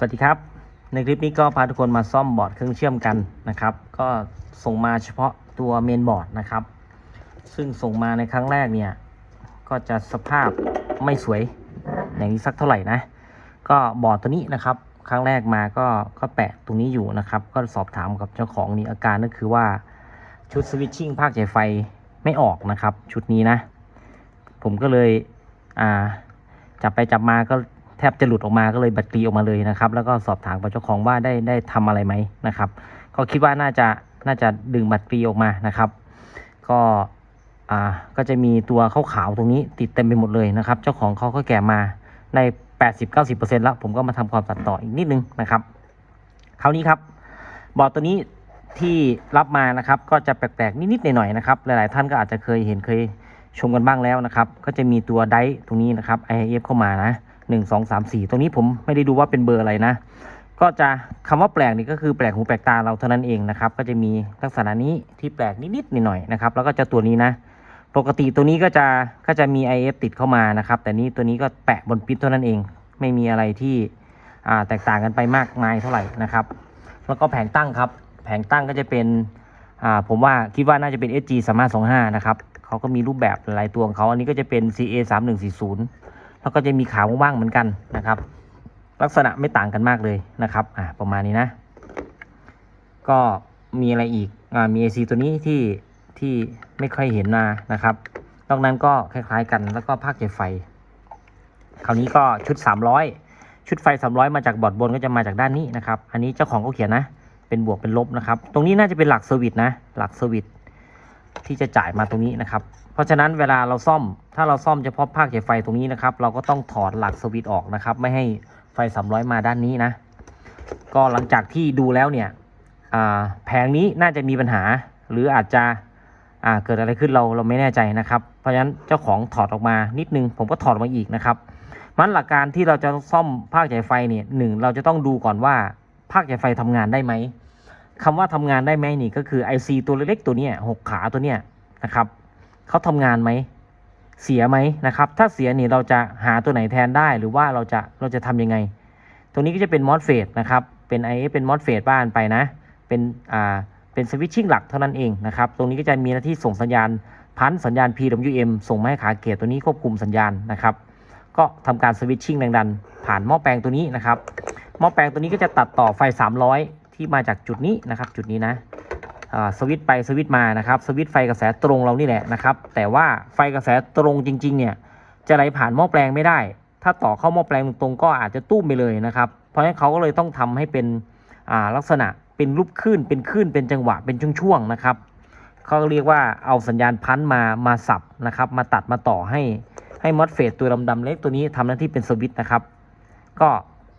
สวัสดีครับในคลิปนี้ก็พาทุกคนมาซ่อมบอร์ดเครื่องเชื่อมกันนะครับก็ส่งมาเฉพาะตัวเมนบอร์ดนะครับซึ่งส่งมาในครั้งแรกเนี่ยก็จะสภาพไม่สวยอย่างนี้สักเท่าไหร่นะก็บอร์ดตัวนี้นะครับครั้งแรกมาก็แปะตรงนี้อยู่นะครับก็สอบถามกับเจ้าของนี่อาการก็คือว่าชุดสวิตชิ่งภาคจ่ายไฟไม่ออกนะครับชุดนี้นะผมก็เลยจับไปจับมาก็แทบจะหลุดออกมาก็เลยบัตรตีออกมาเลยนะครับแล้วก็สอบถามกับเจ้าของว่าได้ทำอะไรไหมนะครับก็คิดว่าน่าจะดึงบัตรตีออกมานะครับก็จะมีตัวขาวๆตรงนี้ติดเต็มไปหมดเลยนะครับเจ้าของเขาก็แกะมาใน 80-90% แล้วผมก็มาทำความตัดต่ออีกนิดนึงนะครับคราวนี้ครับบอร์ดตัวนี้ที่รับมานะครับก็จะแปลกๆนิดๆหน่อยๆนะครับหลายๆท่านก็อาจจะเคยเห็นเคยชมกันบ้างแล้วนะครับก็จะมีตัวไดร์ตรงนี้นะครับ IF เข้ามานะ1 2 3 4ตรงนี้ผมไม่ได้ดูว่าเป็นเบอร์อะไรนะก็จะคำว่าแปลกนี่ก็คือแปลกหูแปลกตาเราเท่านั้นเองนะครับก็จะมีลักษณะนี้ที่แปลกนิดๆหน่อยๆนะครับแล้วก็จะตัวนี้นะปกติตัวนี้ก็จะมี IF ติดเข้ามานะครับแต่นี้ตัวนี้ก็แปะบนปิดเท่านั้นเองไม่มีอะไรที่แตกต่างกันไปมากมายเท่าไหร่นะครับแล้วก็แผงตั้งครับแผงตั้งก็จะเป็นผมว่าคิดว่าน่าจะเป็น SG 3525นะครับเขาก็มีรูปแบบหลายตัวของเขาอันนี้ก็จะเป็น CA 3140แล้วก็จะมีขาว่างๆเหมือนกันนะครับลักษณะไม่ต่างกันมากเลยนะครับประมาณนี้นะก็มีอะไรอีกมี AC ตัวนี้ที่ไม่ค่อยเห็นนะครับนอกนั้นก็คล้ายๆกันแล้วก็ภาคจ่ายไฟคราวนี้ก็ชุด300ชุดไฟ300มาจากบอร์ดบนก็จะมาจากด้านนี้นะครับอันนี้เจ้าของเขาเขียนนะเป็นบวกเป็นลบนะครับตรงนี้น่าจะเป็นหลักเซอร์วิสนะหลักเซอร์วิสที่จะจ่ายมาตรงนี้นะครับเพราะฉะนั้นเวลาเราซ่อมถ้าเราซ่อมเฉพาะภาคจ่ายไฟตรงนี้นะครับเราก็ต้องถอดหลักสวิตช์ออกนะครับไม่ให้ไฟ300มาด้านนี้นะก็หลังจากที่ดูแล้วเนี่ยแผงนี้น่าจะมีปัญหาหรืออาจจะเกิดอะไรขึ้นเราไม่แน่ใจนะครับเพราะฉะนั้นเจ้าของถอดออกมานิดนึงผมก็ถอดออกมาอีกนะครับมันหลักการที่เราจะซ่อมภาคจ่ายไฟเนี่ยเราจะต้องดูก่อนว่าภาคจ่ายไฟทำงานได้ไหมคำว่าทำงานได้ไหมนี่ก็คือ IC ตัวเล็กๆตัวเนี้ย6 ขาตัวเนี้ยนะครับเขาทำงานไหมเสียไหมนะครับถ้าเสียนี่เราจะหาตัวไหนแทนได้หรือว่าเราจะทำยังไงตรงนี้ก็จะเป็น MOSFET นะครับเป็น IF เป็น MOSFET บ้านไปนะเป็นสวิตชิ่งหลักเท่านั้นเองนะครับตรงนี้ก็จะมีหน้าที่ส่งสัญญาณพันสัญญาณ PWM ส่งมาให้ขาเกตตัวนี้ควบคุมสัญญาณนะครับก็ทำการสวิตชิ่งแรงดันผ่านหม้อแปลงตัวนี้นะครับหม้อแปลงตัวนี้ก็จะตัดต่อไฟ300ที่มาจากจุดนี้นะครับจุดนี้นะสวิตช์ไปสวิตช์มานะครับสวิตช์ไฟกระแสตรงเรานี่แหละนะครับแต่ว่าไฟกระแสตรงจริงๆเนี่ยจะไหลผ่านหม้อแปลงไม่ได้ถ้าต่อเข้าหม้อแปลงตรงๆก็อาจจะตุ้มไปเลยนะครับเพราะฉะนั้นเขาก็เลยต้องทำให้เป็นลักษณะเป็นรูปคลื่นเป็นจังหวะเป็นช่วงๆนะครับเขาเรียกว่าเอาสัญญาณพันมาสับนะครับมาตัดมาต่อให้มอสเฟตตัวดำๆเล็กตัวนี้ทำหน้าที่เป็นสวิตช์นะครับก็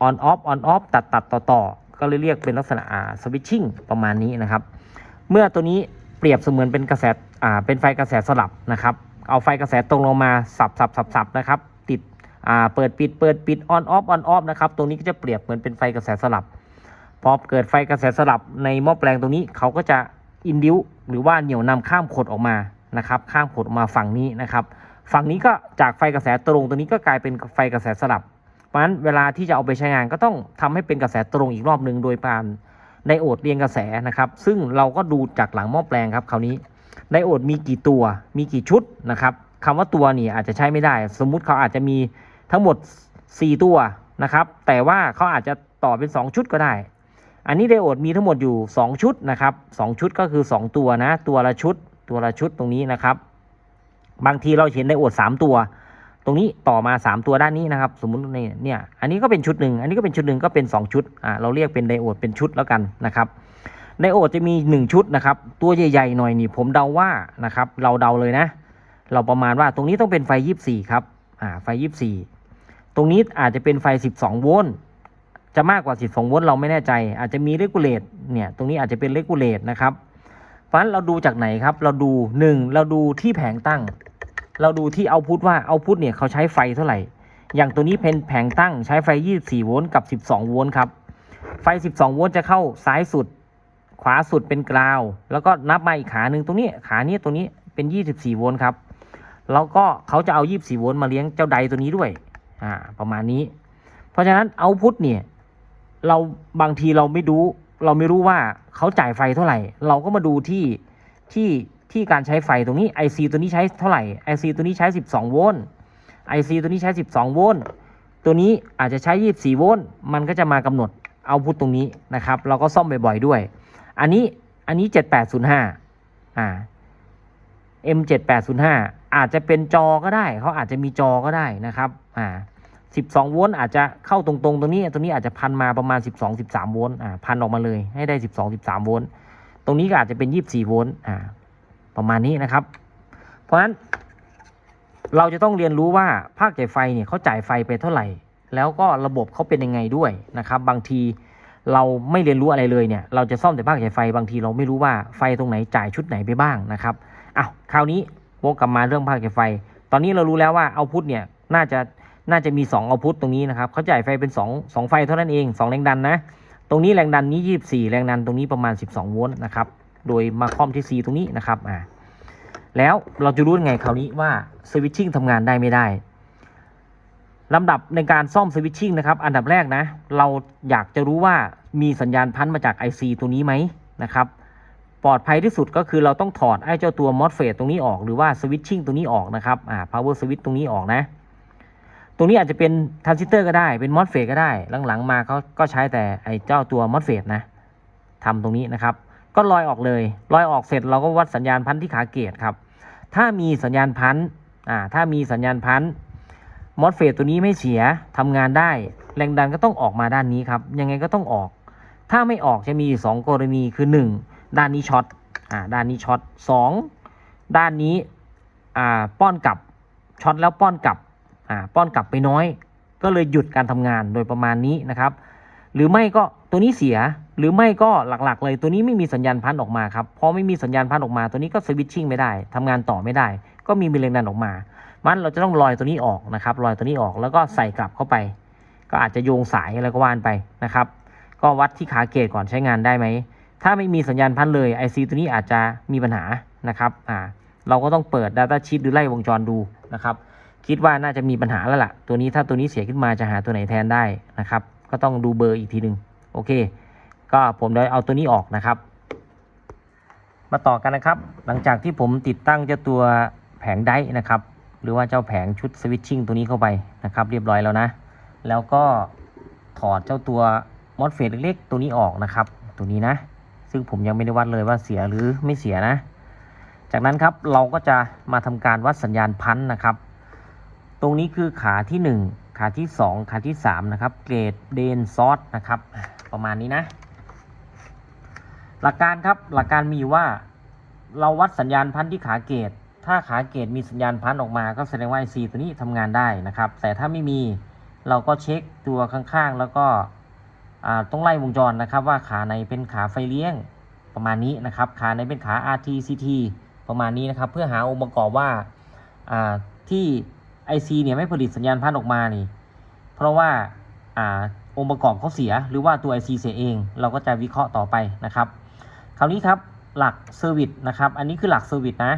ออนออฟตัดต่อก็เลยเรียกเป็นลักษณะสวิตชิ่งประมาณนี้นะครับเมื่อตัวนี้เปรียบเสมือนเป็นกระแสเป็นไฟกระแสสลับนะครับเอาไฟกระแสตรงลงมาสับนะครับติดเปิดปิดออนออฟนะครับตรงนี้ก็จะเปรียบเหมือนเป็นไฟกระแสสลับพอเกิดไฟกระแสสลับในหม้อแปลงตรงนี้เขาก็จะอินดิวหรือว่าเหนี่ยวนำข้ามขดออกมานะครับข้ามขดออกมาฝั่งนี้นะครับฝั่งนี้ก็จากไฟกระแสตรงตัวนี้ก็กลายเป็นไฟกระแสสลับเพราะฉะนั้นเวลาที่จะเอาไปใช้งานก็ต้องทำให้เป็นกระแสตรงอีกรอบหนึ่งโดยการไดโอดเรียงกระแสนะครับซึ่งเราก็ดูจากหลังหม้อแปลงครับคราวนี้ไดโอดมีกี่ตัวมีกี่ชุดนะครับคำว่าตัวนี่อาจจะใช้ไม่ได้สมมุติเขาอาจจะมีทั้งหมด4ตัวนะครับแต่ว่าเขาอาจจะต่อเป็น2ชุดก็ได้อันนี้ไดโอดมีทั้งหมดอยู่2ชุดนะครับ2ชุดก็คือ2ตัวนะตัวละชุดตรงนี้นะครับบางทีเราเห็นไดโอด3ตัวตรงนี้ต่อมา3ตัวด้านนี้นะครับสมมุติเนี่ยอันนี้ก็เป็นชุดหนึ่งอันนี้ก็เป็นชุดหนึ่งก็เป็น2ชุดเราเรียกเป็นไดโอดเป็นชุดแล้วกันนะครับไดโอดจะมี1ชุดนะครับตัวใหญ่ๆหน่อยนี่ผมเดาว่านะครับเราเดาเลยนะเราประมาณว่าตรงนี้ต้องเป็นไฟ24ครับไฟ24ตรงนี้อาจจะเป็นไฟ12โวลต์จะมากกว่า12โวลต์เราไม่แน่ใจอาจจะมีเรกูเลตเนี่ยตรงนี้อาจจะเป็นเรกูเลตนะครับเพราะฉะนั้นเราดูจากไหนครับเราดูเราดูที่แผงตั้งเราดูที่เอาพุทว่าเอาพุทเนี่ยเขาใช้ไฟเท่าไหร่อย่างตัวนี้เป็นแผงตั้งใช้ไฟ24โวลต์กับ12โวลต์ครับไฟ12โวลต์จะเข้าซ้ายสุดขวาสุดเป็นกราวแล้วก็นับมาอีกขาหนึ่งตรงนี้ขานี้ตรงนี้เป็น24โวลต์ครับแล้วก็เขาจะเอา24โวลต์มาเลี้ยงเจ้าไดตัวนี้ด้วยประมาณนี้เพราะฉะนั้นเอาพุทเนี่ย เราบางทีเราไม่รู้ว่าเขาจ่ายไฟเท่าไหร่เราก็มาดูที่การใช้ไฟตรงนี้ IC ตัวนี้ใช้เท่าไหร่ IC ตัวนี้ใช้12โวลต์ IC ตัวนี้ใช้12โวลต์ตัวนี้อาจจะใช้24โวลต์มันก็จะมากำหนดเอาพุทตรงนี้นะครับเราก็ซ่อมบ่อยๆด้วยอันนี้7805M7805 อาจจะเป็นจอก็ได้เขาอาจจะมีจอก็ได้นะครับ12โวลต์อาจจะเข้าตรงๆตรงนี้อาจจะพันมาประมาณ12-13โวลต์พันออกมาเลยให้ได้12-13โวลต์ตรงนี้ก็อาจจะเป็น24โวลต์ประมาณนี้นะครับเพราะฉะนั้นเราจะต้องเรียนรู้ว่าภาคจ่ายไฟเนี่ยเขาจ่ายไฟไปเท่าไหร่แล้วก็ระบบเขาเป็นยังไงด้วยนะครับบางทีเราไม่เรียนรู้อะไรเลยเนี่ยเราจะซ่อมแต่ภาคจ่ายไฟบางทีเราไม่รู้ว่าไฟตรงไหนจ่ายชุดไหนไปบ้างนะครับคราวนี้วกกลับมาเรื่องภาคจ่ายไฟตอนนี้เรารู้แล้วว่าเอาพุทเนี่ยน่าจะมี2เอาพุทตรงนี้นะครับเขาจ่ายไฟเป็น2ไฟเท่านั้นเอง2แรงดันนะตรงนี้แรงดันนี้24แรงดันตรงนี้ประมาณ12โวลต์นะครับโดยมาคอมที่ C ตรงนี้นะครับแล้วเราจะรู้ยังไงคราวนี้ว่าสวิตชิ่งทำงานได้ไม่ได้ลำดับในการซ่อมสวิตชิ่งนะครับอันดับแรกนะเราอยากจะรู้ว่ามีสัญญาณพันมาจาก IC ตัวนี้ไหมนะครับปลอดภัยที่สุดก็คือเราต้องถอดไอ้เจ้าตัว MOSFET ตรงนี้ออกหรือว่าสวิตชิ่งตรงนี้ออกนะครับpower switch ตรงนี้ออกนะตรงนี้อาจจะเป็นทรานซิสเตอร์ก็ได้เป็น MOSFET ก็ได้หลังๆมาเขาก็ใช้แต่ไอ้เจ้าตัว MOSFET นะทำตรงนี้นะครับก็ลอยออกเลยลอยออกเสร็จเราก็วัดสัญญาณพันที่ขาเกตครับถ้ามีสัญญาณพันMOSFET ตัวนี้ไม่เสียทำงานได้แรงดันก็ต้องออกมาด้านนี้ครับยังไงก็ต้องออกถ้าไม่ออกจะมี2กรณีคือ1ด้านนี้ช็อตด้านนี้ช็อต2ด้านนี้ป้อนกลับช็อตแล้วป้อนกลับไปน้อยก็เลยหยุดการทำงานโดยประมาณนี้นะครับหรือไม่ก็ตัวนี้เสียหรือไม่ก็หลักๆเลยตัวนี้ไม่มีสัญญาณพันออกมาครับพอไม่มีสัญญาณพันออกมาตัวนี้ก็สวิตชิ่งไม่ได้ทำงานต่อไม่ได้ก็มีแรงดันออกมามันเราจะต้องลอยตัวนี้ออกนะครับลอยตัวนี้ออกแล้วก็ใส่กลับเข้าไปก็อาจจะโยงสายอะไรก็ว่านไปนะครับก็วัดที่ขาเกตก่อนใช้งานได้ไหมถ้าไม่มีสัญญาณพันเลย IC ตัวนี้อาจจะมีปัญหานะครับเราก็ต้องเปิด Data Sheet หรือไล่วงจรดูนะครับคิดว่าน่าจะมีปัญหาแล้วล่ะตัวนี้ถ้าตัวนี้เสียขึ้นมาจะหาตัวไหนแทนได้นะครับก็ต้องดูเบอร์อีกทีนึงโอเคก็ผมได้เอาตัวนี้ออกนะครับมาต่อกันนะครับหลังจากที่ผมติดตั้งเจ้าตัวแผงไดร์นะครับหรือว่าเจ้าแผงชุดสวิตชิ่งตัวนี้เข้าไปนะครับเรียบร้อยแล้วนะแล้วก็ถอดเจ้าตัว MOSFET เล็กๆตัวนี้ออกนะครับตัวนี้นะซึ่งผมยังไม่ได้วัดเลยว่าเสียหรือไม่เสียนะจากนั้นครับเราก็จะมาทำการวัดสัญญาณพันนะครับตรงนี้คือขาที่1ขาที่2ขาที่3นะครับเกรดเดนซอสนะครับประมาณนี้นะหลักการครับหลักการมีว่าเราวัดสัญญาณพันที่ขาเกรดถ้าขาเกรดมีสัญญาณพันออกมาก็แสดงว่า IC ตัวนี้ทำงานได้นะครับแต่ถ้าไม่มีเราก็เช็คตัวข้างๆแล้วก็ต้องไล่วงจรนะครับว่าขาไหนเป็นขาไฟเลี้ยงประมาณนี้นะครับขาไหนเป็นขา RT CT ประมาณนี้นะครับเพื่อหาองค์ประกอบว่าที่ IC เนี่ยไม่ผลิตสัญญาณพันออกมานี่เพราะว่าองค์ประกอบเขาเสียหรือว่าตัว IC เสียเองเราก็จะวิเคราะห์ต่อไปนะครับคราวนี้ครับหลักเซอร์วิสนะครับอันนี้คือหลักเซอร์วิสนะ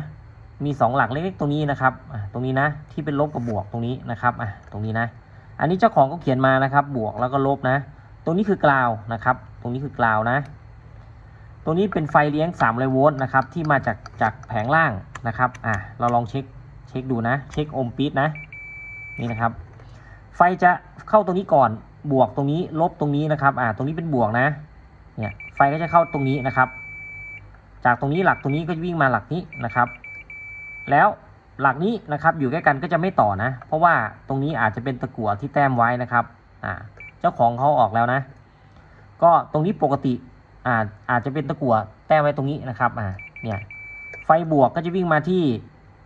มี2หลักเล็กๆตรงนี้นะครับตรงนี้นะที่เป็นลบกับบวกตรงนี้นะครับตรงนี้นะอันนี้เจ้าของก็เขียนมานะครับบวกแล้วก็ลบนะตรงนี้คือกราวนะครับตรงนี้คือกราวนะตรงนี้เป็นไฟเลี้ยง300โวลต์นะครับที่มาจากแผงล่างนะครับเราลองเช็คดูนะเช็คโอห์มปี๊ดนะนี่นะครับไฟจะเข้าตรงนี้ก่อนบวกตรงนี้ลบตรงนี้นะครับตรงนี้เป็นบวกนะเนี่ยไฟก็จะเข้าตรงนี้นะครับจากตรงนี้หลักตรงนี้ก็วิ่งมาหลักนี้นะครับแล้วหลักนี้นะครับอยู่ใกล้กันก็จะไม่ต่อนะเพราะว่าตรงนี้อาจจะเป็นตะกั่วที่แต้มไว้นะครับเจ้าของเขาออกแล้วนะก็ตรงนี้ปกติอาจจะเป็นตะกั่วแต้มไว้ตรงนี้นะครับเนี่ยไฟบวกก็จะวิ่งมาที่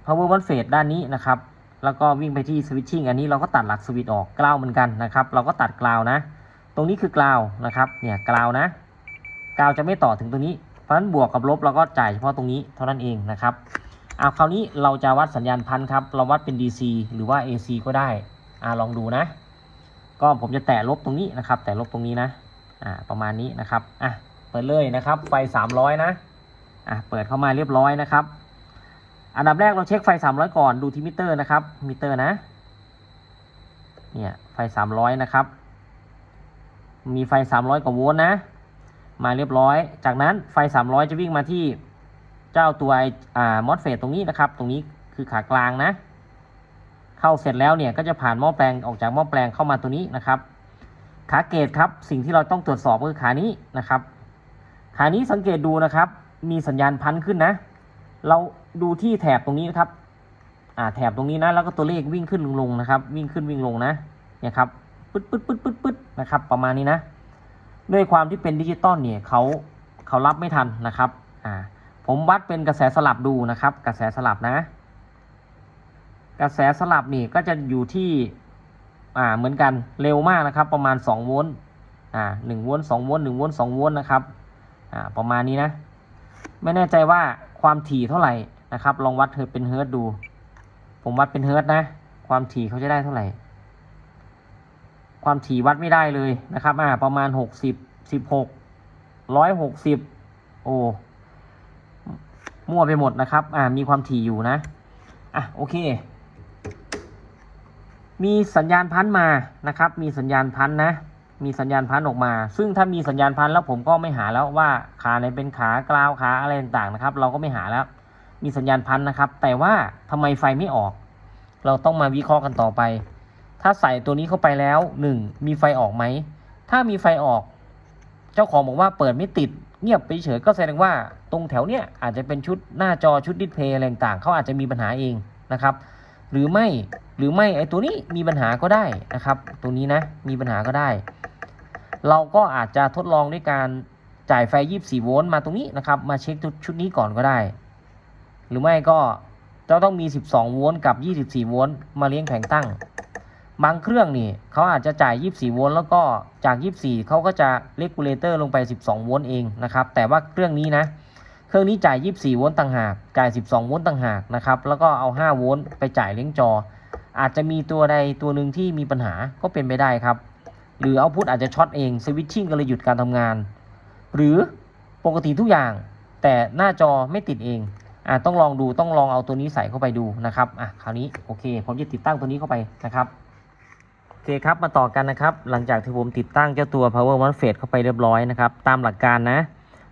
power MOSFET ด้านนี้นะครับแล้วก็วิ่งไปที่ switching อันนี้เราก็ตัดหลักสวิตช์ออกกราวเหมือนกันนะครับเราก็ตัดกราวนะตรงนี้คือกราวนะครับเนี่ยกราวนะกราวจะไม่ต่อถึงตรงนี้เพราะฉะนั้นบวกกับลบเราก็จ่ายเฉพาะตรงนี้เท่านั้นเองนะครับคราวนี้เราจะวัดสัญญาณพันครับเราวัดเป็น DC หรือว่า AC ก็ได้ลองดูนะก็ผมจะแตะลบตรงนี้นะครับแตะลบตรงนี้นะประมาณนี้นะครับเปิดเลยนะครับไฟ300นะเปิดเข้ามาเรียบร้อยนะครับอันดับแรกเราเช็คไฟ300ก่อนดูที่มิเตอร์นะครับมิเตอร์นะเนี่ยไฟ300นะครับ มีไฟ300กว่าโวลต์นะมาเรียบร้อยจากนั้นไฟ300จะวิ่งมาที่เจ้าตัวมอสเฟตตรงนี้นะครับตรงนี้คือขากลางนะเข้าเสร็จแล้วเนี่ยก็จะผ่านหม้อแปลงออกจากหม้อแปลงเข้ามาตัวนี้นะครับขาเกตครับสิ่งที่เราต้องตรวจสอบก็คือขานี้นะครับขานี้สังเกตดูนะครับมีสัญญาณพันขึ้นนะเราดูที่แถบตรงนี้นะครับแถบตรงนี้นะแล้วก็ตัวเลขวิ่งขึ้นลงนะครับวิ่งขึ้นวิ่งลงนะเนี่ยครับปึ๊ดนะครับประมาณนี้นะด้วยความที่เป็นดิจิตอลเนี่ยเขารับไม่ทันนะครับผมวัดเป็นกระแสสลับดูนะครับกระแสสลับนะกระแสสลับนี่ก็จะอยู่ที่เหมือนกันเร็วมากนะครับประมาณ2โวลต์1โวลต์2โวลต์1โวลต์2โวลต์นะครับประมาณนี้นะไม่แน่ใจว่าความถี่เท่าไหร่นะครับลองวัดเป็นเฮิร์ตดูผมวัดเป็นเฮิร์ตนะความถี่เขาจะได้เท่าไหร่ความถี่วัดไม่ได้เลยนะครับประมาณ60 16 160โอ้มั่วไปหมดนะครับมีความถี่อยู่นะโอเคมีสัญญาณพันมานะครับมีสัญญาณพันนะมีสัญญาณพันออกมาซึ่งถ้ามีสัญญาณพันแล้วผมก็ไม่หาแล้วว่าขาไหนเป็นขากราวขาอะไรต่างๆนะครับเราก็ไม่หาแล้วมีสัญญาณพันนะครับแต่ว่าทำไมไฟไม่ออกเราต้องมาวิเคราะห์กันต่อไปถ้าใส่ตัวนี้เข้าไปแล้ว1มีไฟออกไหมถ้ามีไฟออกเจ้าของบอกว่าเปิดไม่ติดเงียบไปเฉยก็แสดงว่าตรงแถวเนี้ยอาจจะเป็นชุดหน้าจอชุดดิสเพลย์อะไรต่างๆเขาอาจจะมีปัญหาเองนะครับหรือไม่ไอ้ตัวนี้มีปัญหาก็ได้นะครับตัวนี้นะมีปัญหาก็ได้เราก็อาจจะทดลองด้วยการจ่ายไฟ24โวลต์มาตรงนี้นะครับมาเช็คชุดนี้ก่อนก็ได้หรือไม่ก็จะต้องมี12โวลต์กับ24โวลต์มาเลี้ยงแผงตั้งบางเครื่องนี่เขาอาจจะจ่าย24โวลต์แล้วก็จาก24เขาก็จะเลกูเลเตอร์ลงไป12โวลต์เองนะครับแต่ว่าเครื่องนี้นะเครื่องนี้จ่าย24โวลต์ต่างหากจ่าย12โวลต์ต่างหากนะครับแล้วก็เอา5โวลต์ไปจ่ายเลี้ยงจออาจจะมีตัวใดตัวหนึ่งที่มีปัญหาก็เป็นไปได้ครับหรือเอาพุทอาจจะช็อตเองสวิตชิ่งก็เลยหยุดการทำงานหรือปกติทุกอย่างแต่หน้าจอไม่ติดเองต้องลองดูต้องลองเอาตัวนี้ใส่เข้าไปดูนะครับคราวนี้โอเคผมจะติดตั้งตัวนี้เข้าไปนะครับโอเคครับมาต่อกันนะครับหลังจากที่ผมติดตั้งเจ้าตัว power MOSFET เข้าไปเรียบร้อยนะครับตามหลักการนะ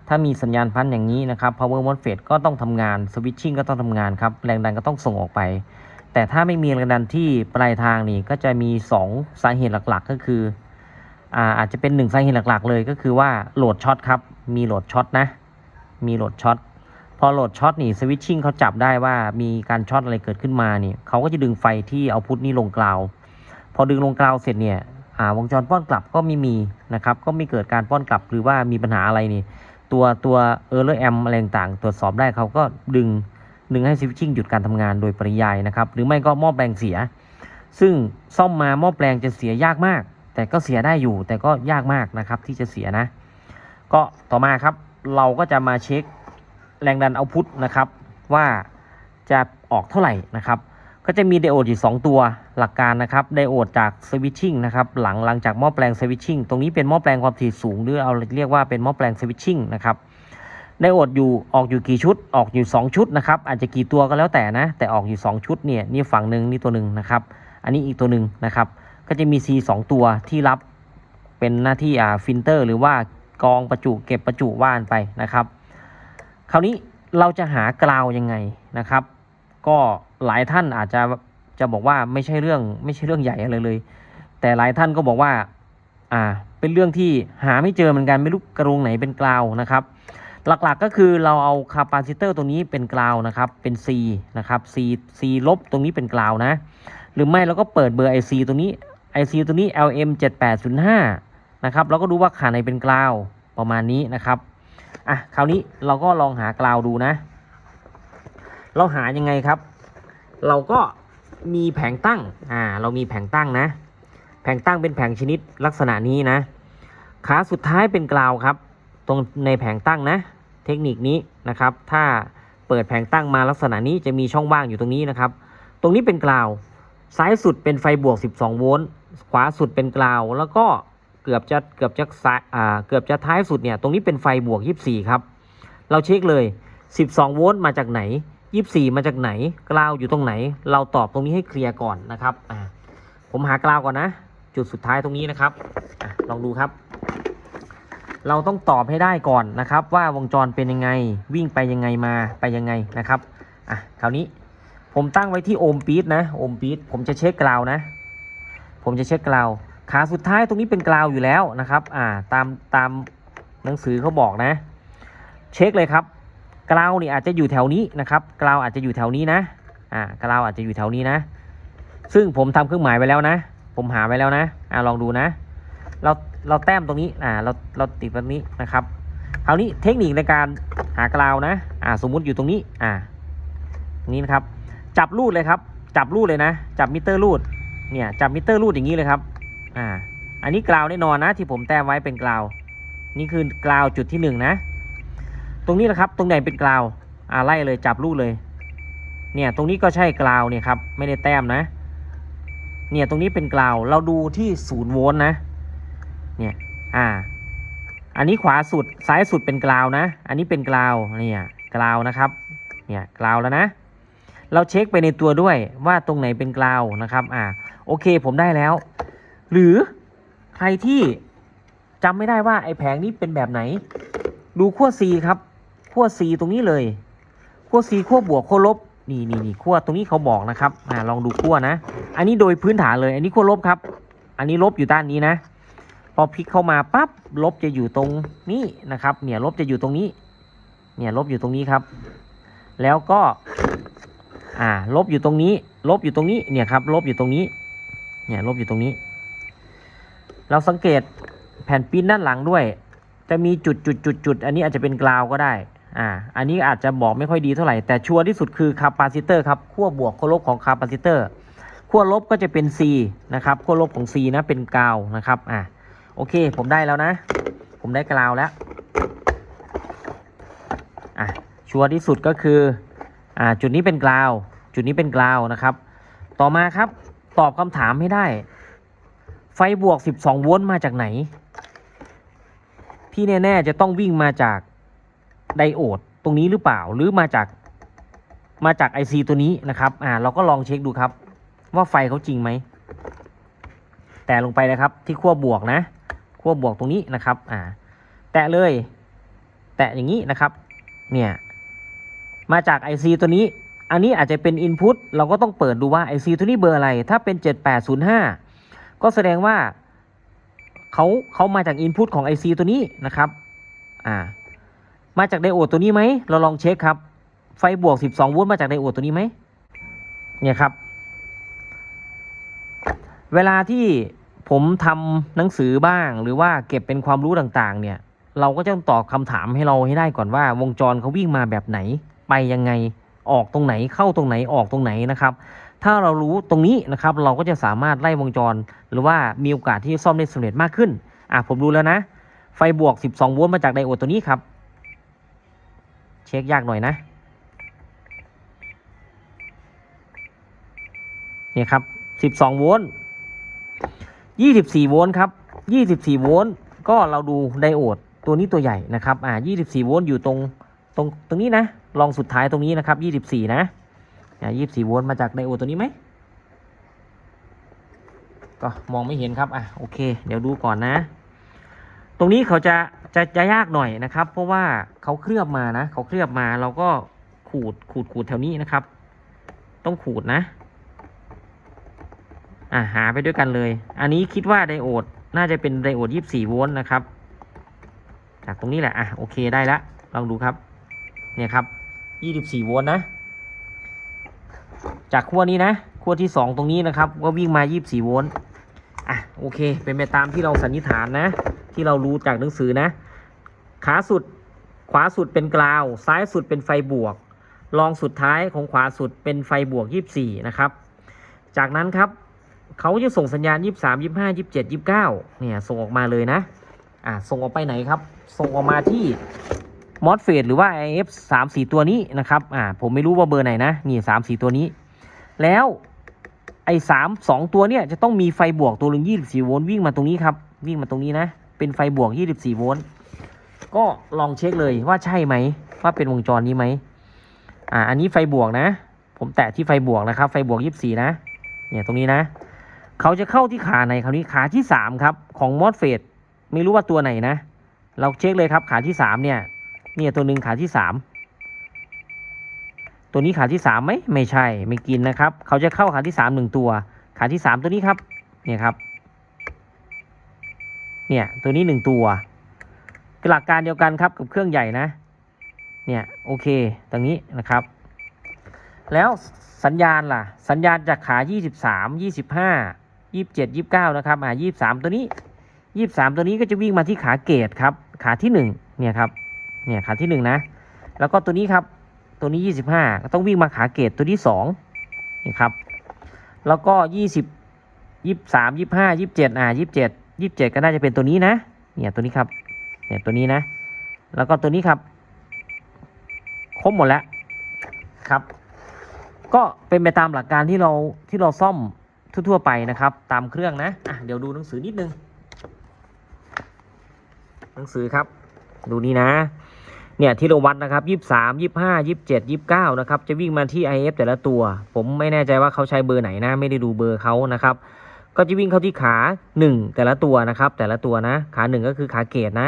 ถ้ามีสัญญาณพันอย่างนี้นะครับ power MOSFET ก็ต้องทำงานสวิตชิ่งก็ต้องทำงานครับแรงดันก็ต้องส่งออกไปแต่ถ้าไม่มีแรงดันที่ปลายทางนี่ก็จะมี2สาเหตุหลักๆก็คืออาจจะเป็น1สาเหตุหลักๆเลยก็คือว่าโหลดช็อตครับมีโหลดช็อตนะมีโหลดช็อตพอโหลดช็อตนี่สวิตชิ่งเขาจับได้ว่ามีการช็อตอะไรเกิดขึ้นมานี่เขาก็จะดึงไฟที่เอาพุทนี่ลงกราวพอดึงลงกราวเสร็จเนี่ยวงจรป้อนกลับก็ไม่มีนะครับก็ไม่เกิดการป้อนกลับหรือว่ามีปัญหาอะไรนี่ตัวerror am อะไรต่างๆตรวจสอบได้เขาก็ดึงให้สวิตชิ่งหยุดการทำงานโดยปริยายนะครับหรือไม่ก็หม้อแปลงเสียซึ่งซ่อมมาหม้อแปลงจะเสียยากมากแต่ก็เสียได้อยู่แต่ก็ยากมากนะครับที่จะเสียนะก็ต่อมาครับเราก็จะมาเช็คแรงดันเอาพุทนะครับว่าจะออกเท่าไหร่นะครับก็จะมีไดโอดอยู่2ตัวหลักการนะครับไดโอดจากสวิตชิ่งนะครับหลังจากหม้อแปลงสวิตชิ่งตรงนี้เป็นหม้อแปลงความถี่สูงหรือเอาเรียกว่าเป็นหม้อแปลงสวิตชิ่งนะครับไดโอดออกอยู่กี่ชุดออกอยู่2ชุดนะครับอาจจะกี่ตัวก็แล้วแต่นะแต่ออกอยู่2ชุดเนี่ยนี่ฝั่งหนึ่งนี่ตัวหนึ่งนะครับอันนี้อีกตัวหนึ่งนะครับก็จะมี C 2ตัวที่รับเป็นหน้าที่ฟิลเตอร์หรือว่ากองประจุเก็บประจุว่านไปนะครับคราวนี้เราจะหากราวยังไงนะครับก็หลายท่านอาจจะบอกว่าไม่ใช่เรื่องใหญ่อะไรเลยแต่หลายท่านก็บอกว่าเป็นเรื่องที่หาไม่เจอเหมือนกันไม่รู้กระโรงไหนเป็นกราวนะครับหลักๆก็คือเราเอาคาปาซิเตอร์ตรงนี้เป็นกราวนะครับเป็น C นะครับ C ลบตรงนี้เป็นกราวนะหรือไม่เราก็เปิดเบอร์ IC ตัวนี้ IC ตัวนี้ LM7805 นะครับเราก็ดูว่าขาไหนเป็นกราวประมาณนี้นะครับคราวนี้เราก็ลองหากราวดูนะเราหายังไงครับเราก็มีแผงตั้งเรามีแผงตั้งนะแผงตั้งเป็นแผงชนิดลักษณะนี้นะขาสุดท้ายเป็นกราวครับตรงในแผงตั้งนะเทคนิคนี้นะครับถ้าเปิดแผงตั้งมาลักษณะนี้จะมีช่องว่างอยู่ตรงนี้นะครับตรงนี้เป็นกราวซ้ายสุดเป็นไฟบวก12โวลต์ขวาสุดเป็นกราวแล้วก็เกือบจะท้ายสุดเนี่ยตรงนี้เป็นไฟบวก24ครับเราเช็คเลย12โวลต์มาจากไหน24มาจากไหนกราวอยู่ตรงไหนเราตอบตรงนี้ให้เคลียร์ก่อนนะครับผมหากราวก่อนนะจุดสุดท้ายตรงนี้นะครับลองดูครับ เราต้องตอบให้ได้ก่อนนะครับว่าวงจรเป็นยังไงวิ่งไปยังไงมาไปยังไงนะครับคราวนี้ผมตั้งไว้ที่โอห์มปี๊ดนะโอห์มปี๊ดผมจะเช็คกราวนะผมจะเช็คกราวขาสุดท้ายตรงนี้เป็นกราวอยู่แล้วนะครับตามหนังสือเขาบอกนะเช็คเลยครับกราวนี่อาจจะอยู่แถวนี้นะครับกราวอาจจะอยู่แถวนี้นะกราวอาจจะอยู่แถวนี้นะซึ่งผมทำเครื่องหมายไว้แล้วนะผมหาไว้แล้วนะลองดูนะเราแต้มตรงนี้เราติดตรงนี้นะครับคราวนี้เทคนิคในการหากราวนะสมมุติอยู่ตรงนี้นี้นะครับจับรูดเลยครับจับรูดเลยนะจับมิเตอร์รูดเนี่ยจับมิเตอร์รูดอย่างนี้เลยครับอันนี้กราวแน่นอนนะที่ผมแต้มไว้เป็นกราวนี่คือกราวจุดที่1นะตรงนี้นะครับตรงไหนเป็นกราวไล่เลยจับรูดเลยเนี่ยตรงนี้ก็ใช่กราวเนี่ยครับไม่ได้แต้มนะเนี่ยตรงนี้เป็นกราวเราดูที่0 โวลต์นะเนี่ยอันนี้ขวาสุดซ้ายสุดเป็นกราวนะอันนี้เป็นกราวเนี่ยกราวนะครับเนี่ยกราวแล้วนะเราเช็คไปในตัวด้วยว่าตรงไหนเป็นกราวนะครับโอเคผมได้แล้วหรือใครที่จำไม่ได้ว่าไอ้แผงนี้เป็นแบบไหนดูขั้ว C ครับขั้ว C ตรงนี้เลยขั้ว C ขั้วบวกขั้วลบนี่ขั้วตรงนี้เขาบอกนะครับลองดูขั้วนะอันนี้โดยพื้นฐานเลยอันนี้ขั้วลบครับอันนี้ลบอยู่ด้านนี้นะพอพลิกเข้ามาปั๊บลบจะอยู่ตรงนี้นะครับเนี่ยลบจะอยู่ตรงนี้เนี่ยลบอยู่ตรงนี้ครับแล้วก็ลบอยู่ตรงนี้ลบอยู่ตรงนี้เนี่ยครับลบอยู่ตรงนี้เนี่ยลบอยู่ตรงนี้เราสังเกตแผ่นปิ้นด้านหลังด้วยจะมีจุดอันนี้อาจจะเป็นกราวก็ได้อันนี้อาจจะบอกไม่ค่อยดีเท่าไหร่แต่ชัวร์ที่สุดคือคาปาซิเตอร์ครับขั้วบวกขั้วลบของคาปาซิเตอร์ขั้วลบก็จะเป็น C นะครับขั้วลบของ C นะเป็นกราวนะครับโอเคผมได้แล้วนะผมได้กราวแล้วชัวร์ที่สุดก็คือจุดนี้เป็นกราวจุดนี้เป็นกราวนะครับต่อมาครับตอบคำถามให้ได้ไฟบวก12 โวลต์มาจากไหนที่แน่ๆจะต้องวิ่งมาจากไดโอดตรงนี้หรือเปล่าหรือมาจาก IC ตัวนี้นะครับเราก็ลองเช็คดูครับว่าไฟเขาจริงไหมแต่ลงไปนะครับที่ขั้วบวกนะขั้วบวกตรงนี้นะครับแตะเลยแตะอย่างนี้นะครับเนี่ยมาจาก IC ตัวนี้อันนี้อาจจะเป็น Input เราก็ต้องเปิดดูว่า IC ตัวนี้เบอร์อะไรถ้าเป็น7805ก็แสดงว่าเขามาจาก Input ของ IC ตัวนี้นะครับมาจากไดโอดตัวนี้ไหมเราลองเช็คครับไฟบวก12 โวลต์มาจากไดโอดตัวนี้ไหมเนี่ยครับเวลาที่ผมทำหนังสือบ้างหรือว่าเก็บเป็นความรู้ต่างๆเนี่ยเราก็จะต้องตอบคำถามให้เราให้ได้ก่อนว่าวงจรเขาวิ่งมาแบบไหนไปยังไงออกตรงไหนเข้าตรงไหนออกตรงไหนนะครับถ้าเรารู้ตรงนี้นะครับเราก็จะสามารถไล่วงจรหรือว่ามีโอกาสที่จะซ่อมได้สำเร็จมากขึ้นผมรู้แล้วนะไฟบวก12 โวลต์มาจากไดโอดตัวนี้ครับเช็คยากหน่อยนะเนี่ยครับ12 โวลต์24 โวลต์ครับ24 โวลต์ก็เราดูไดโอดตัวนี้ตัวใหญ่นะครับ24 โวลต์อยู่ตรงนี้นะลองสุดท้ายตรงนี้นะครับ24นะ24 โวลต์มาจากไดโอดตัวนี้ไหมก็มองไม่เห็นครับโอเคเดี๋ยวดูก่อนนะตรงนี้เขาจะยากหน่อยนะครับเพราะว่าเขาเคลือบมานะเขาเคลือบมาเราก็ขูดแถวนี้นะครับต้องขูดนะหาไปด้วยกันเลยอันนี้คิดว่าไดโอดน่าจะเป็นไดโอด24 โวลต์นะครับจากตรงนี้แหละโอเคได้แล้วลองดูครับเนี่ยครับ24 โวลต์นะจากขั้วนี้นะขั้วที่2ตรงนี้นะครับก็วิ่งมา24 โวลต์โอเคเป็นไปตามที่เราสันนิษฐานนะที่เรารู้จากหนังสือนะขาสุดขวาสุดเป็นกราวซ้ายสุดเป็นไฟบวกรองสุดท้ายของขวาสุดเป็นไฟบวก24นะครับจากนั้นครับเขาจะส่งสัญญาณ23 25 27 29เนี่ยส่งออกมาเลยนะส่งออกไปไหนครับส่งออกมาที่มอสเฟตหรือว่า IF 3-4 ตัวนี้นะครับผมไม่รู้ว่าเบอร์ไหนนะนี่3-4 ตัวนี้แล้วไอ้2 ตัวเนี่ยจะต้องมีไฟบวกตัวหนึ่ง24 โวลต์วิ่งมาตรงนี้ครับวิ่งมาตรงนี้นะเป็นไฟบวก24 โวลต์ก็ลองเช็คเลยว่าใช่ไหมว่าเป็นวงจรนี้ไหมอันนี้ไฟบวกนะผมแตะที่ไฟบวกนะครับไฟบวก24นะเนี่ยตรงนี้นะเขาจะเข้าที่ขาไหนคราวนี้ขาที่3ครับของมอสเฟตไม่รู้ว่าตัวไหนนะ เราเช็คเลยครับขาที่3เนี่ยตัวหนึ่งขาที่3ตัวนี้ขาที่3ไหมไม่ใช่ไม่กินนะครับเขาจะเข้าขาที่3 1ตัวขาที่3ตัวนี้ครับเนี่ยครับเนี่ยตัวนี้1ตัวหลักการเดียวกันครับกับเครื่องใหญ่นะเนี่ยโอเคตรงนี้นะครับแล้วสัญญาณล่ะสัญญาณจากขา23 25 27 29นะครับ23ตัวนี้23ตัวนี้ก็จะวิ่งมาที่ขาเกตครับขาที่1เนี่ยครับเนี่ยขาที่1นะแล้วก็ตัวนี้ครับตัวนี้25ก็ต้องวิ่งมาขาเกตตัวที่2นี่ครับแล้วก็20 23 25 27 27ก็น่าจะเป็นตัวนี้นะเนี่ยตัวนี้ครับเนี่ยตัวนี้นะแล้วก็ตัวนี้ครับครบหมดแล้วครับก็เป็นไปตามหลักการที่เราซ่อมทั่วๆไปนะครับตามเครื่องนะเดี๋ยวดูหนังสือนิดนึงหนังสือครับดูนี่นะเนี่ยที่เราวัดนะครับ23 25 27 29นะครับจะวิ่งมาที่ IF แต่ละตัวผมไม่แน่ใจว่าเขาใช้เบอร์ไหนนะไม่ได้ดูเบอร์เขานะครับก็จะวิ่งเข้าที่ขา1แต่ละตัวนะครับแต่ละตัวนะขา1ก็คือขาเกตนะ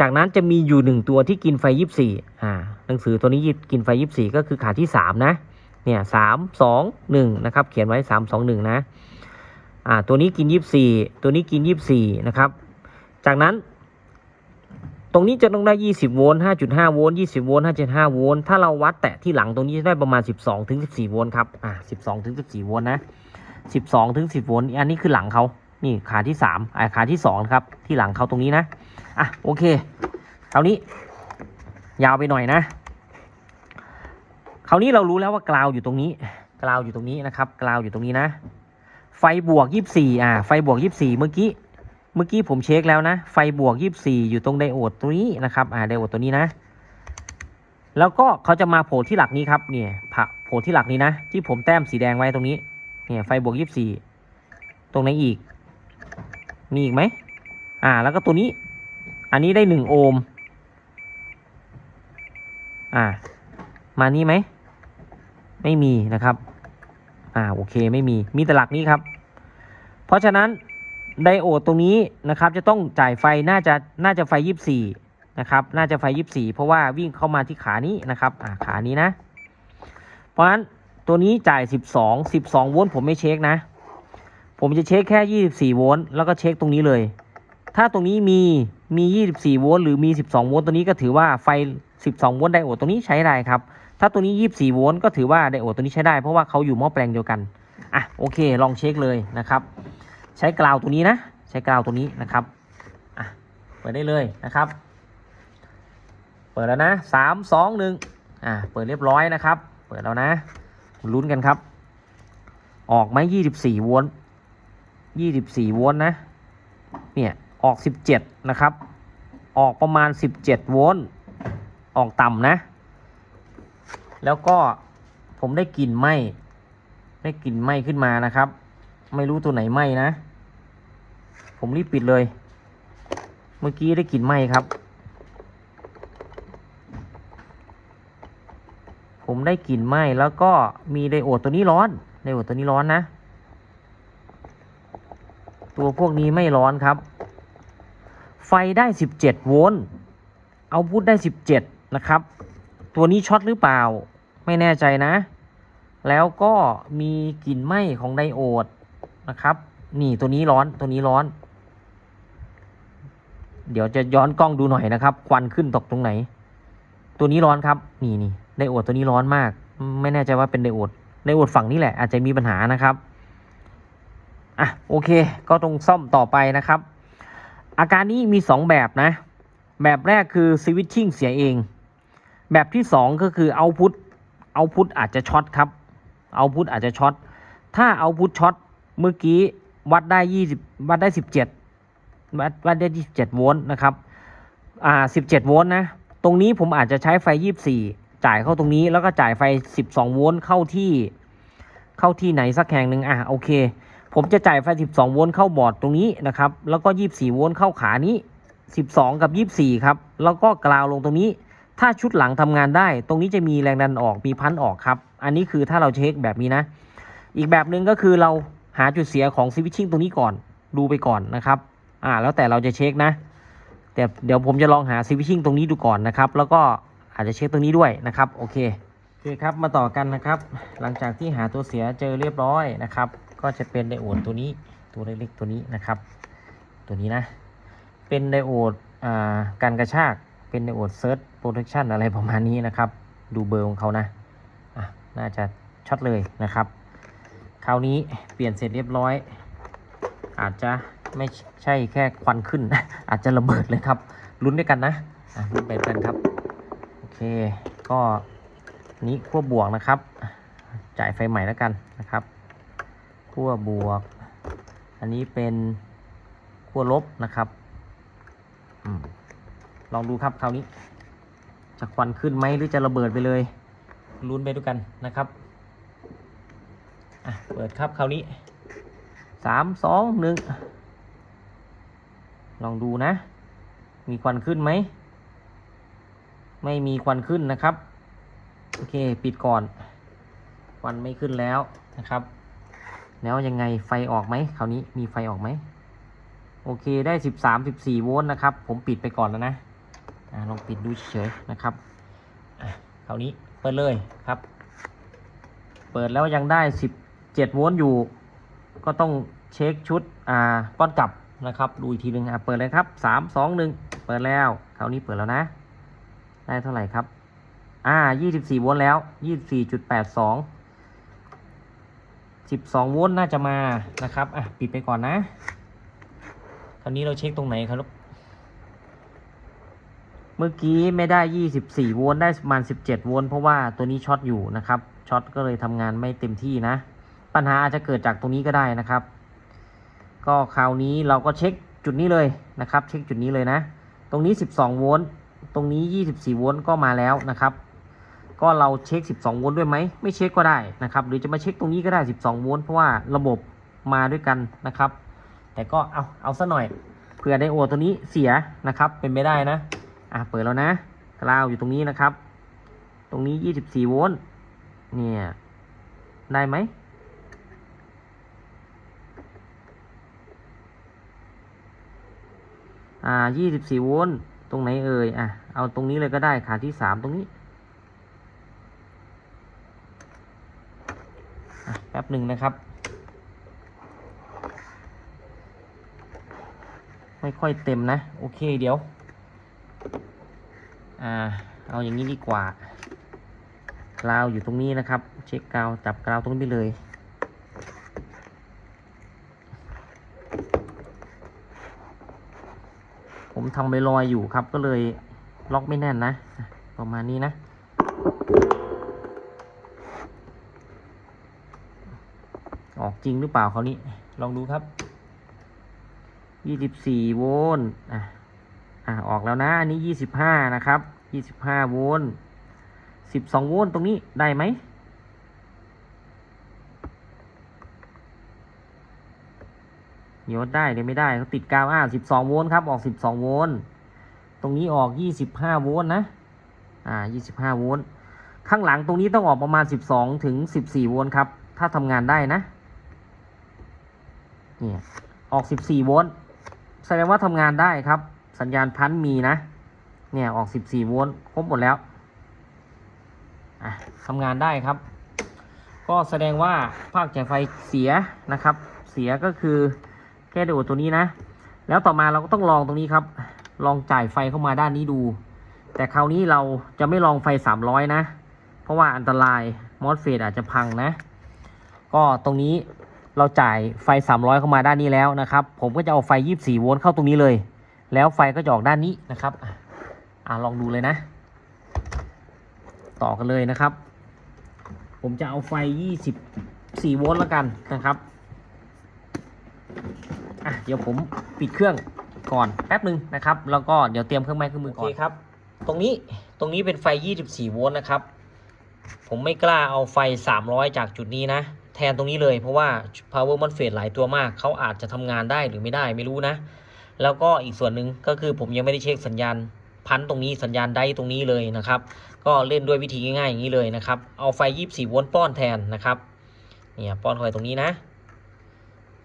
จากนั้นจะมีอยู่1ตัวที่กินไฟ24หนังสือตัวนี้กินไฟ24ก็คือขาที่3นะเนี่ย3 2 1นะครับเขียนไว้3 2 1นะตัวนี้กิน24ตัวนี้กิน24นะครับจากนั้นตรงนี้จะต้องได้20โวลต์ 5.5 โวลต์ 20 โวลต์ 5.5 โวลต์ถ้าเราวัดแตะที่หลังตรงนี้จะได้ประมาณ12 ถึง 14 โวลต์ครับ12 ถึง 14 โวลต์นะ12 ถึง 10 โวลต์อันนี้คือหลังเขานี่ขาที่3ขาที่2ครับที่หลังเขาตรงนี้นะโอเคคราวนี้ยาวไปหน่อยนะคราวนี้เรารู้แล้วว่ากราวอยู่ตรงนี้นะครับกราวอยู่ตรงนี้นะไฟบวก24ไฟบวก24เมื่อกี้ผมเช็คแล้วนะไฟบวก24อยู่ตรงไดโอดตัวนี้นะครับไดโอดตัวนี้นะแล้วก็เขาจะมาโผล่ที่หลักนี้ครับเนี่ยโผล่ที่หลักนี้นะที่ผมแต้มสีแดงไว้ตรงนี้เนี่ยไฟบวก24ตรงไหนอีกมีอีกไหมแล้วก็ตัวนี้อันนี้ได้1โอห์มมานี่ไหมไม่มีนะครับโอเคไม่มีแต่หลักนี้ครับเพราะฉะนั้นไดโอดตรงนี้นะครับจะต้องจ่ายไฟน่าจะไฟ24นะครับน่าจะไฟ24เพราะว่าวิ่งเข้ามาที่ขานี้นะครับขานี้นะเพราะฉะนั้นตัวนี้จ่าย12 โวลต์ผมไม่เช็คนะผมจะเช็คแค่24โวลต์แล้วก็เช็คตรงนี้เลยถ้าตรงนี้มี24โวลต์หรือมี12โวลต์ตัวนี้ก็ถือว่าไฟ12โวลต์ไดโอดตรงนี้ใช้ได้ครับถ้าตัวนี้24โวลต์ก็ถือว่าไดโอดตัวนี้ใช้ได้เพราะว่าเขาอยู่หม้อแปลงเดียวกันโอเคลองเช็คเลยนะครับใช้กราวตัวนี้นะใช้กราวตัวนี้นะครับเปิดได้เลยนะครับเปิดแล้วนะ3 2 1เปิดเรียบร้อยนะครับเปิดแล้วนะลุ้นกันครับออกไหม24โวลต์24โวลต์นะเนี่ยออก17นะครับออกประมาณ17โวลต์ออกต่ำนะแล้วก็ผมได้กลิ่นไหม้ขึ้นมานะครับไม่รู้ตัวไหนไหม้นะผมรีบปิดเลยเมื่อกี้ได้กลิ่นไหม้ครับผมได้กลิ่นไหม้แล้วก็มีไดโอดตัวนี้ร้อนนะตัวพวกนี้ไม่ร้อนครับไฟได้17โวลต์เอาพุทได้17นะครับตัวนี้ช็อตหรือเปล่าไม่แน่ใจนะแล้วก็มีกลิ่นไหม้ของไดโอดนะครับนี่ตัวนี้ร้อนเดี๋ยวจะย้อนกล้องดูหน่อยนะครับควันขึ้นตกตรงไหนตัวนี้ร้อนครับนี่ไดโอดตัวนี้ร้อนมากไม่แน่ใจว่าเป็นไดโอดฝั่งนี้แหละอาจจะมีปัญหานะครับโอเคก็ต้องซ่อมต่อไปนะครับอาการนี้มี2แบบนะแบบแรกคือสวิตชิ่งเสียเองแบบที่2ก็คือเอาพุทอาจจะช็อตครับเอาพุทอาจจะช็อตถ้าเอาพุทช็อตเมื่อกี้วัดได้17วัดได้27โวลต์นะครับ17โวลต์นะตรงนี้ผมอาจจะใช้ไฟ24จ่ายเข้าตรงนี้แล้วก็จ่ายไฟ12โวลต์เข้าที่ไหนสักแห่งหนึ่งโอเคผมจะจ่ายไฟ12โวลต์เข้าบอร์ดตรงนี้นะครับแล้วก็24โวลต์เข้าขานี้12กับ24ครับแล้วก็กราวลงตรงนี้ถ้าชุดหลังทำงานได้ตรงนี้จะมีแรงดันออกมีพันออกครับอันนี้คือถ้าเราเช็คแบบนี้นะอีกแบบหนึ่งก็คือเราหาจุดเสียของสวิตชิ่งตรงนี้ก่อนดูไปก่อนนะครับแล้วแต่เราจะเช็คนะ แต่เดี๋ยวผมจะลองหาสวิตชิ่งตรงนี้ดูก่อนนะครับแล้วก็อาจจะเช็คตรงนี้ด้วยนะครับโอเคครับมาต่อกันนะครับหลังจากที่หาตัวเสียเจอเรียบร้อยนะครับก็จะเป็นไดโอดตัวนี้ตัวเล็กๆตัวนี้นะครับตัวนี้นะเป็นไดโอดการกระชากเป็นไดโอดเซิร์ชโปรเทคชั่นอะไรประมาณนี้นะครับดูเบอร์ของเขานะน่าจะช็อตเลยนะครับคราวนี้เปลี่ยนเสร็จเรียบร้อยอาจจะไม่ใช่แค่ควันขึ้น อาจจะระเบิดเลยครับลุ้นด้วยกันนะลุ้นไปกันครับโอเคก็นี้ขั้วบวกนะครับจ่ายไฟใหม่แล้วกันนะครับขั้วบวกอันนี้เป็นขั้วลบนะครับลองดูครับคราวนี้จะควันขึ้นไหมหรือจะระเบิดไปเลยลุ้นไปด้วยกันนะครับเปิดครับคราวนี้3 2 1ลองดูนะมีควันขึ้นไหมไม่มีควันขึ้นนะครับโอเคปิดก่อนควันไม่ขึ้นแล้วนะครับแล้วยังไงไฟออกไหมคราวนี้มีไฟออกไหมโอเคได้13-14 โวลต์นะครับผมปิดไปก่อนแล้วนะลองปิดดูเฉยๆนะครับคราวนี้เปิดเลยครับเปิดแล้วยังได้17 โวลต์อยู่ก็ต้องเช็คชุดป้อนกลับนะครับดูอีกทีนึงเปิดเลยครับ3 2 1เปิดแล้วคราวนี้เปิดแล้วนะได้เท่าไหร่ครับ24 โวลต์แล้ว 24.82 12 โวลต์น่าจะมานะครับปิดไปก่อนนะคราวนี้เราเช็คตรงไหนครับเมื่อกี้ไม่ได้24 โวลต์ได้ประมาณ17 โวลต์เพราะว่าตัวนี้ช็อตอยู่นะครับช็อตก็เลยทำงานไม่เต็มที่นะปัญหาอาจจะเกิดจากตรงนี้ก็ได้นะครับก็คราวนี้เราก็เช็คจุดนี้เลยนะครับเช็คจุดนี้เลยนะตรงนี้12 โวลต์ตรงนี้24 โวลต์ก็มาแล้วนะครับก็เราเช็ค12 โวลต์ด้วยไหมไม่เช็คก็ได้นะครับหรือจะมาเช็คตรงนี้ก็ได้12 โวลต์เพราะว่าระบบมาด้วยกันนะครับแต่ก็เอาซะหน่อยเผื่อไดโอดตัวนี้เสียนะครับเป็นไม่ได้นะเปิดแล้วนะกราวอยู่ตรงนี้นะครับตรงนี้24 โวลต์เนี่ยได้ไหม24 โวลต์ตรงไหนเอ่ยเอาตรงนี้เลยก็ได้ขาที่3ตรงนี้แป๊บหนึ่งนะครับไม่ค่อยเต็มนะโอเคเดี๋ยวเอาอย่างนี้ดีกว่ากราวอยู่ตรงนี้นะครับเช็คกราวจับกราวตรงนี้ไปเลยผมทำไปลอยอยู่ครับก็เลยล็อกไม่แน่นนะประมาณนี้นะออกจริงหรือเปล่าคราวนี้ลองดูครับ24 โวลต์ออกแล้วนะอันนี้25นะครับ25 โวลต์12 โวลต์ตรงนี้ได้ไหมเดี๋ยวได้หรือไม่ได้เขาติดกาว12 โวลต์ครับออก12 โวลต์ตรงนี้ออก25 โวลต์นะ25 โวลต์ข้างหลังตรงนี้ต้องออกประมาณ12 ถึง 14 โวลต์ครับถ้าทำงานได้นะเนี่ยออก14 โวลต์แสดงว่าทำงานได้ครับสัญญาณพันมีนะเนี่ยออก14 โวลต์ครบหมดแล้วทำงานได้ครับก็แสดงว่าภาคจ่ายไฟเสียนะครับเสียก็คือแค่ไดโอดตัวนี้นะแล้วต่อมาเราก็ต้องลองตรงนี้ครับลองจ่ายไฟเข้ามาด้านนี้ดูแต่คราวนี้เราจะไม่ลองไฟ300นะเพราะว่าอันตรายมอสเฟตอาจจะพังนะก็ตรงนี้เราจ่ายไฟ300เข้ามาด้านนี้แล้วนะครับผมก็จะเอาไฟ24 โวลต์เข้าตรงนี้เลยแล้วไฟก็จะออกด้านนี้นะครับลองดูเลยนะต่อกันเลยนะครับผมจะเอาไฟ24 โวลต์แล้วกันนะครับเดี๋ยวผมปิดเครื่องก่อนแป๊บนึงนะครับแล้วก็เดี๋ยวเตรียมเครื่องไม้เครื่องมือก่อนโอเคครับตรงนี้เป็นไฟ24 โวลต์นะครับผมไม่กล้าเอาไฟ300จากจุดนี้นะแทนตรงนี้เลยเพราะว่า power MOSFET หลายตัวมากเขาอาจจะทำงานได้หรือไม่ได้ไม่รู้นะแล้วก็อีกส่วนหนึ่งก็คือผมยังไม่ได้เช็คสัญญาณพันตรงนี้สัญญาณไดตรงนี้เลยนะครับก็เล่นด้วยวิธีง่ายๆอย่างนี้เลยนะครับเอาไฟ24 โวลต์ป้อนแทนนะครับเนี่ยป้อนเข้าไปตรงนี้นะ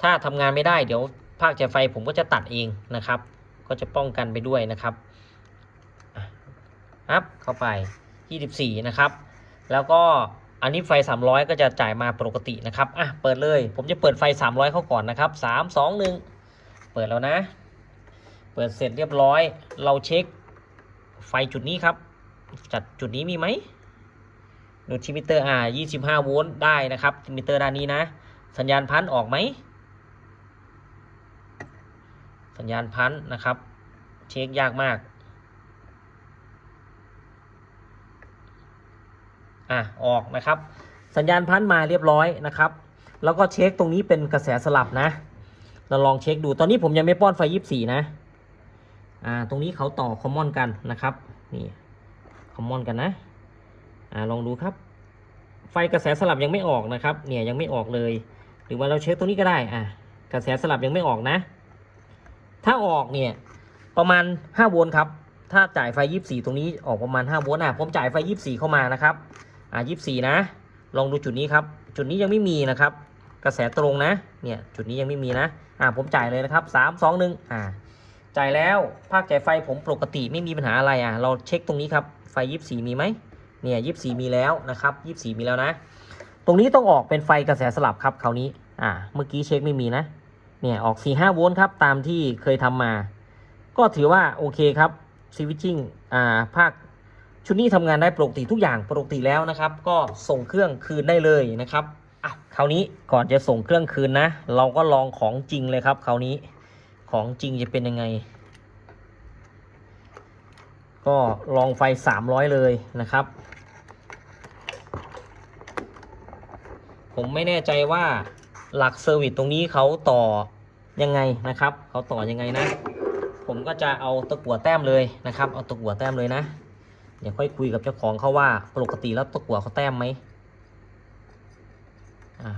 ถ้าทำงานไม่ได้เดี๋ยวภาคจ่ายไฟผมก็จะตัดเองนะครับ ก็จะป้องกันไปด้วยนะครับอัพเข้าไป24นะครับแล้วก็อันนี้ไฟ300ก็จะจ่ายมาปกตินะครับเปิดเลยผมจะเปิดไฟ300เข้าก่อนนะครับ3 2 1เปิดแล้วนะเปิดเสร็จเรียบร้อยเราเช็คไฟจุดนี้ครับจัดจุดนี้มีไหมดูที่มิเตอร์25โวลต์ได้นะครับมิเตอร์ด้านนี้นะสัญญาณพันออกไหมสัญญาณพันนะครับเช็คยากมากออกนะครับสัญญาณพันมาเรียบร้อยนะครับแล้วก็เช็คตรงนี้เป็นกระแสสลับนะเราลองเช็คดูตอนนี้ผมยังไม่ป้อนไฟ24นะตรงนี้เขาต่อคอมมอนกันนะครับนี่คอมมอนกันนะลองดูครับไฟกระแสสลับยังไม่ออกนะครับเนี่ยยังไม่ออกเลยหรือว่าเราเช็คตรงนี้ก็ได้กระแสสลับยังไม่ออกนะถ้าออกเนี่ยประมาณ5โวลต์ครับถ้าจ่ายไฟ24ตรงนี้ออกประมาณ5โวลต์ผมจ่ายไฟ24เข้ามานะครับ24นะลองดูจุดนี้ครับจุดนี้ยังไม่มีนะครับกระแสตรงนะเนี่ยจุดนี้ยังไม่มีนะผมจ่ายเลยนะครับ3 2 1จ่ายแล้วภาคจ่ายไฟผมปกติไม่มีปัญหาอะไรเราเช็คตรงนี้ครับไฟ24มีไหมเนี่ย24มีแล้วนะครับ24มีแล้วนะตรงนี้ต้องออกเป็นไฟกระแสสลับครับคราวนี้เมื่อกี้เช็คไม่มีนะเนี่ยออก4-5โวลต์ครับตามที่เคยทำมาก็ถือว่าโอเคครับสวิตชิ่งภาคชุดนี้ทำงานได้ปกติทุกอย่างปกติแล้วนะครับก็ส่งเครื่องคืนได้เลยนะครับคราวนี้ก่อนจะส่งเครื่องคืนนะเราก็ลองของจริงเลยครับคราวนี้ของจริงจะเป็นยังไงก็ลองไฟ300เลยนะครับผมไม่แน่ใจว่าหลักเซอร์วิสตรงนี้เขาต่อยังไงนะครับเขาต่อยังไงนะผมก็จะเอาตะกั่วแต้มเลยนะครับเอาตะกั่วแต้มเลยนะเดี๋ยวค่อยคุยกับเจ้าของเขาว่าปกติแล้วตะกั่วเขาแต้มไหม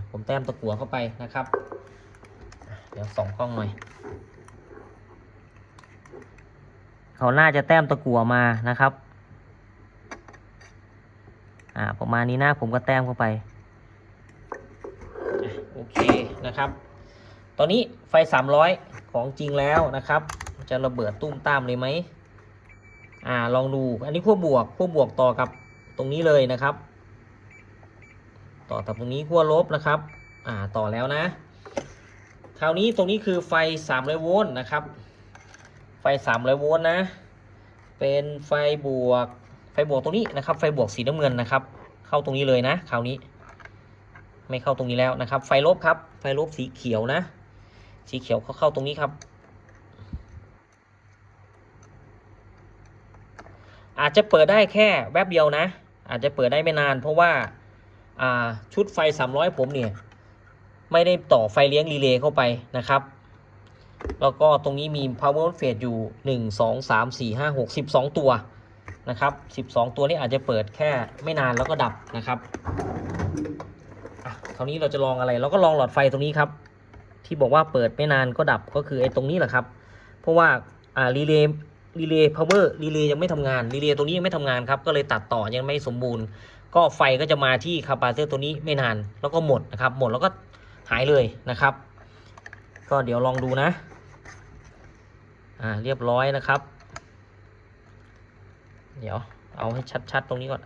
ผมแต้มตะกั่วเข้าไปนะครับเดี๋ยวส่องกล้องหน่อยเขาน่าจะแต้มตะกั่วมานะครับประมาณนี้นะผมก็แต้มเข้าไปโอเคนะครับตอนนี้ไฟ300ของจริงแล้วนะครับจะระเบิดตุ้มตามเลยไหมลองดูอันนี้ขั้วบวกต่อกับตรงนี้เลยนะครับต่อกับตรงนี้ขั้วลบนะครับต่อแล้วนะคราวนี้ตรงนี้คือไฟ300โวลต์นะครับไฟ300โวลต์นะเป็นไฟบวกตรงนี้นะครับไฟบวกสีน้ำเงินนะครับเข้าตรงนี้เลยนะคราวนี้ไม่เข้าตรงนี้แล้วนะครับไฟลบครับไฟลบสีเขียวนะสีเขียวเข้าตรงนี้ครับอาจจะเปิดได้แค่แวบเดียวนะอาจจะเปิดได้ไม่นานเพราะว่าชุดไฟ300ผมเนี่ยไม่ได้ต่อไฟเลี้ยงรีเลย์เข้าไปนะครับแล้วก็ตรงนี้มี power phase อยู่1 2 3 4 5 6 12ตัวนะครับ12ตัวนี้อาจจะเปิดแค่ไม่นานแล้วก็ดับนะครับคราวนี้เราจะลองอะไรเราก็ลองหลอดไฟตรงนี้ครับที่บอกว่าเปิดไม่นานก็ดับก็คือไอ้ตรงนี้แหละครับเพราะว่ารีเลย์พาวเวอร์รีเลย์ยังไม่ทำงานรีเลย์ตัวนี้ยังไม่ทำงานครับก็เลยตัดต่อยังไม่สมบูรณ์ก็ไฟก็จะมาที่คาปาซิเตอร์ตัวนี้ไม่นานแล้วก็หมดนะครับหมดแล้วก็หายเลยนะครับก็เดี๋ยวลองดูนะเรียบร้อยนะครับเดี๋ยวเอาให้ชัดๆตรงนี้ก่อน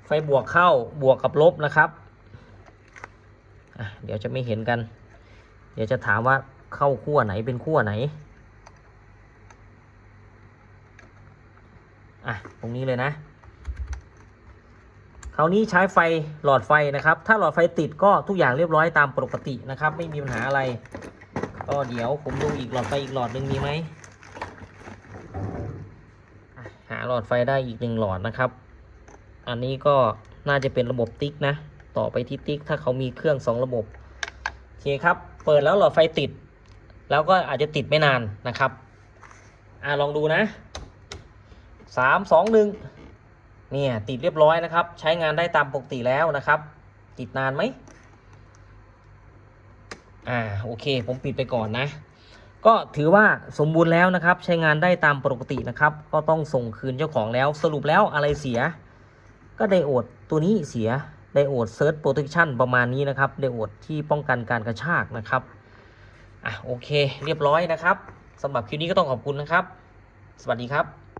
ไฟบวกเข้าบวกกับลบนะครับเดี๋ยวจะไม่เห็นกันเดี๋ยวจะถามว่าเข้าขั้วไหนเป็นขั้วไหนตรงนี้เลยนะคราวนี้ใช้ไฟหลอดไฟนะครับถ้าหลอดไฟติดก็ทุกอย่างเรียบร้อยตามปกตินะครับไม่มีปัญหาอะไรก็เดี๋ยวผมดูอีกหลอดไฟอีกหลอดหนึ่งมีไหมหาหลอดไฟได้อีก1หลอดนะครับอันนี้ก็น่าจะเป็นระบบติ๊กนะต่อไปที่ติ๊กถ้าเขามีเครื่อง2ระบบโอเคครับเปิดแล้วหลอดไฟติดแล้วก็อาจจะติดไม่นานนะครับลองดูนะ3 2 1เนี่ยติดเรียบร้อยนะครับใช้งานได้ตามปกติแล้วนะครับติดนานไหมโอเคผมปิดไปก่อนนะก็ถือว่าสมบูรณ์แล้วนะครับใช้งานได้ตามปกตินะครับก็ต้องส่งคืนเจ้าของแล้วสรุปแล้วอะไรเสียก็ไดโอดตัวนี้เสียไดโอดเซิร์ชโปรเทคชั่นประมาณนี้นะครับไดโอดที่ป้องกันการกระชากนะครับ โอเคเรียบร้อยนะครับสำหรับคลิปนี้ก็ต้องขอบคุณนะครับสวัสดีครับ